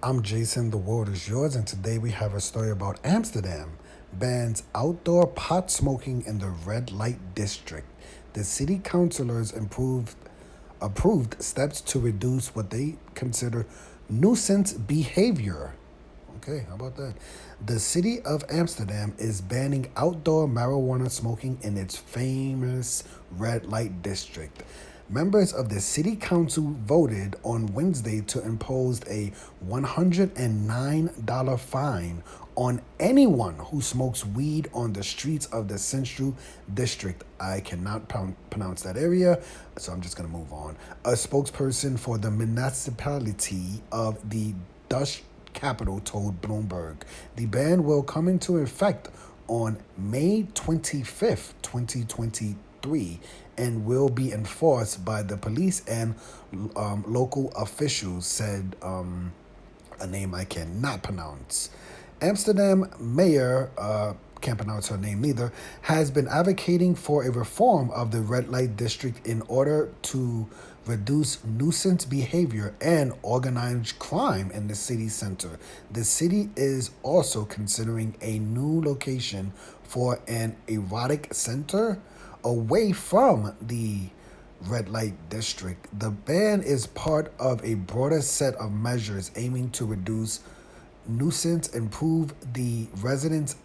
I'm Jason, the world is yours, and today we have a story about Amsterdam bans outdoor pot smoking in the red light district. The city councilors approved steps to reduce what they consider nuisance behavior. Okay, how about that? The city of Amsterdam is banning outdoor marijuana smoking in its famous red light district. Members of the city council voted on Wednesday to impose a $109 fine on anyone who smokes weed on the streets of the Central District. I cannot pronounce that area, so I'm just going to move on. A spokesperson for the municipality of the Dutch capital told Bloomberg the ban will come into effect on May 25th, 2023, and will be enforced by the police and local officials, said a name I cannot pronounce. Amsterdam mayor, can't pronounce her name neither, has been advocating for a reform of the red light district in order to reduce nuisance behavior and organized crime in the city center. The city is also considering a new location for an erotic center away from the red light district. The ban is part of a broader set of measures aiming to reduce nuisance, improve the residents'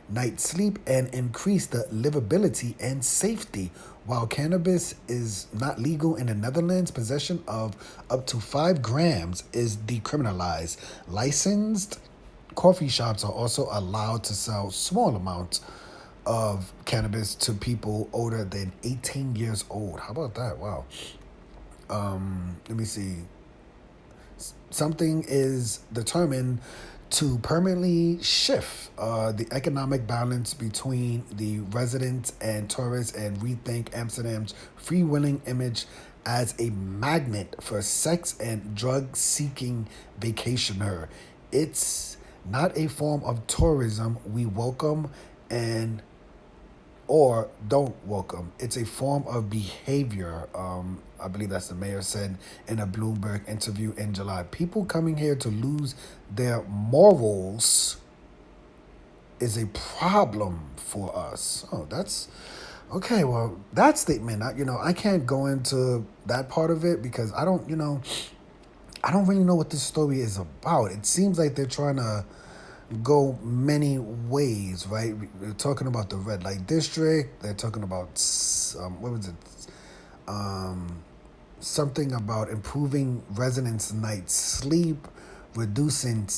night sleep, and increase the livability and safety. While cannabis is not legal in the Netherlands, possession of up to 5 grams is decriminalized. Licensed coffee shops are also allowed to sell small amounts of cannabis to people older than 18 years old. How about that? Wow. Let me see. Something is determined to permanently shift the economic balance between the residents and tourists and rethink Amsterdam's freewheeling image as a magnet for sex and drug seeking vacationer. It's not a form of tourism we welcome and or don't welcome. It's a form of behavior. I believe that's the mayor said in a Bloomberg interview in July. People coming here to lose their morals is a problem for us. Oh, that's okay. Well, that statement, I can't go into that part of it because I don't really know what this story is about. It seems like they're trying to go many ways, right? We're talking about the red light district. They're talking about what was it? Um, Something about improving residents' night sleep, reducing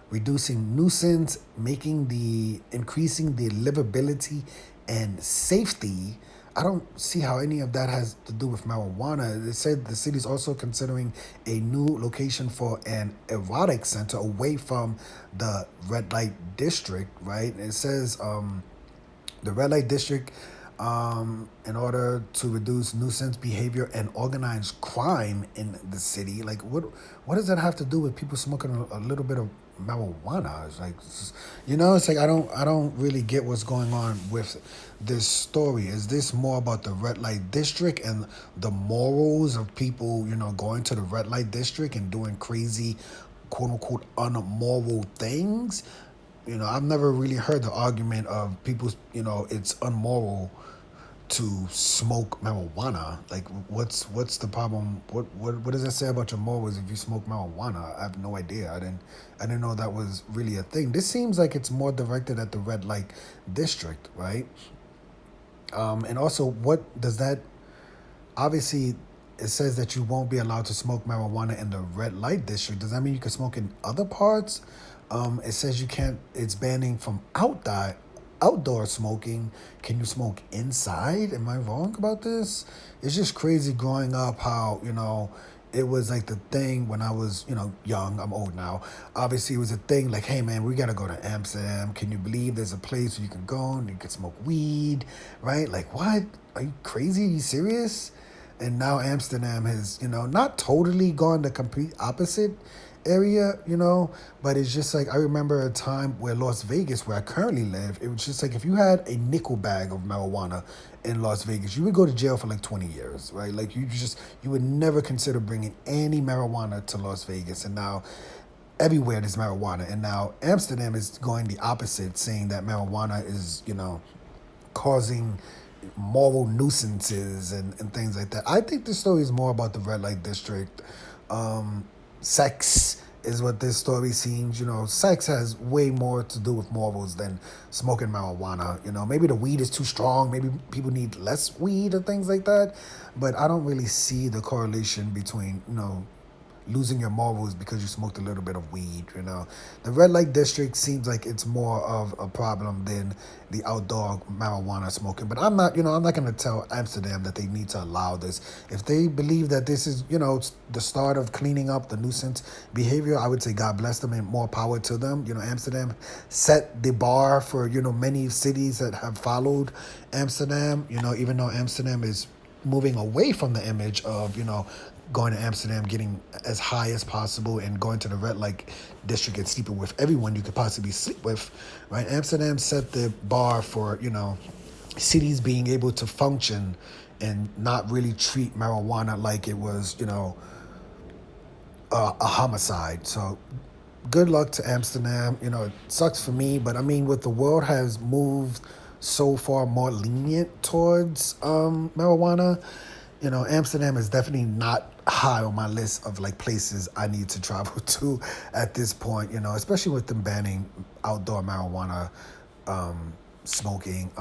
reducing nuisance, increasing the livability and safety. I don't see how any of that has to do with marijuana. It said the city's also considering a new location for an erotic center away from the red light district, right? It says the red light district, in order to reduce nuisance behavior and organized crime in the city. Like, what does that have to do with people smoking a little bit of marijuana? It's like, it's like I don't really get what's going on with this story. Is this more about the red light district and the morals of people, going to the red light district and doing crazy, quote unquote, unmoral things? I've never really heard the argument of people, it's unmoral to smoke marijuana. Like, what's the problem? What does that say about your morals if you smoke marijuana? I have no idea. I didn't know that was really a thing. This seems like it's more directed at the red light district, right? And also, what does that? Obviously, it says that you won't be allowed to smoke marijuana in the red light district. Does that mean you can smoke in other parts? It says you can't. It's banning from outdoor smoking. Can you smoke inside? Am I wrong about this? It's just crazy growing up how, it was like the thing when I was, young. I'm old now. Obviously, it was a thing like, hey, man, we got to go to Amsterdam. Can you believe there's a place where you can go and you can smoke weed, right? Like, what? Are you crazy? Are you serious? And now Amsterdam has, not totally gone the complete opposite area, but it's just like I remember a time where Las Vegas, where I currently live, it was just like if you had a nickel bag of marijuana in Las Vegas, you would go to jail for like 20 years, right? Like you would never consider bringing any marijuana to Las Vegas. And now everywhere there's marijuana. And now Amsterdam is going the opposite, saying that marijuana is, causing moral nuisances and things like that. I think this story is more about the red light district. Sex is what this story seems. Sex has way more to do with morals than smoking marijuana. Maybe the weed is too strong. Maybe people need less weed or things like that. But I don't really see the correlation between, losing your morals because you smoked a little bit of weed. The red light district seems like it's more of a problem than the outdoor marijuana smoking. But I'm not going to tell Amsterdam that they need to allow this. If they believe that this is, the start of cleaning up the nuisance behavior, I would say God bless them and more power to them. Amsterdam set the bar for, many cities that have followed Amsterdam, even though Amsterdam is moving away from the image of, going to Amsterdam, getting as high as possible, and going to the red light district and sleeping with everyone you could possibly sleep with, right? Amsterdam set the bar for, cities being able to function and not really treat marijuana like it was, a homicide. So good luck to Amsterdam. It sucks for me, but I mean, with the world has moved so far more lenient towards marijuana, Amsterdam is definitely not high on my list of like places I need to travel to at this point, especially with them banning outdoor marijuana smoking.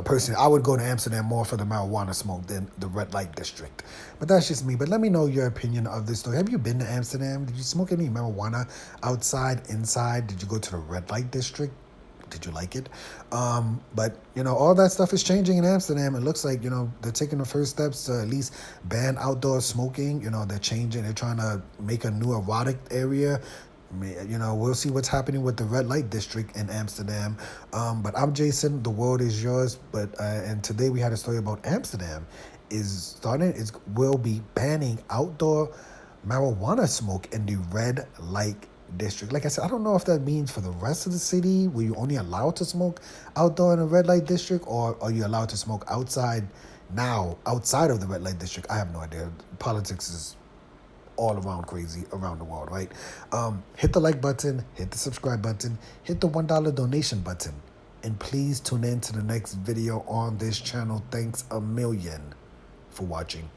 Personally, I would go to Amsterdam more for the marijuana smoke than the red light district. But that's just me. But let me know your opinion of this story. Have you been to Amsterdam? Did you smoke any marijuana outside, inside? Did you go to the red light district? Did you like it? But, all that stuff is changing in Amsterdam. It looks like, they're taking the first steps to at least ban outdoor smoking. They're changing. They're trying to make a new erotic area. We'll see what's happening with the red light district in Amsterdam. But I'm Jason. The world is yours. And today we had a story about Amsterdam will be banning outdoor marijuana smoke in the red light district. Like I said, I don't know if that means for the rest of the city, were you only allowed to smoke outdoor in a red light district, or are you allowed to smoke outside now, outside of the red light district? I have no idea. Politics is all around crazy around the world, right? Hit the like button, hit the subscribe button, hit the $1 donation button, and please tune in to the next video on this channel. Thanks a million for watching.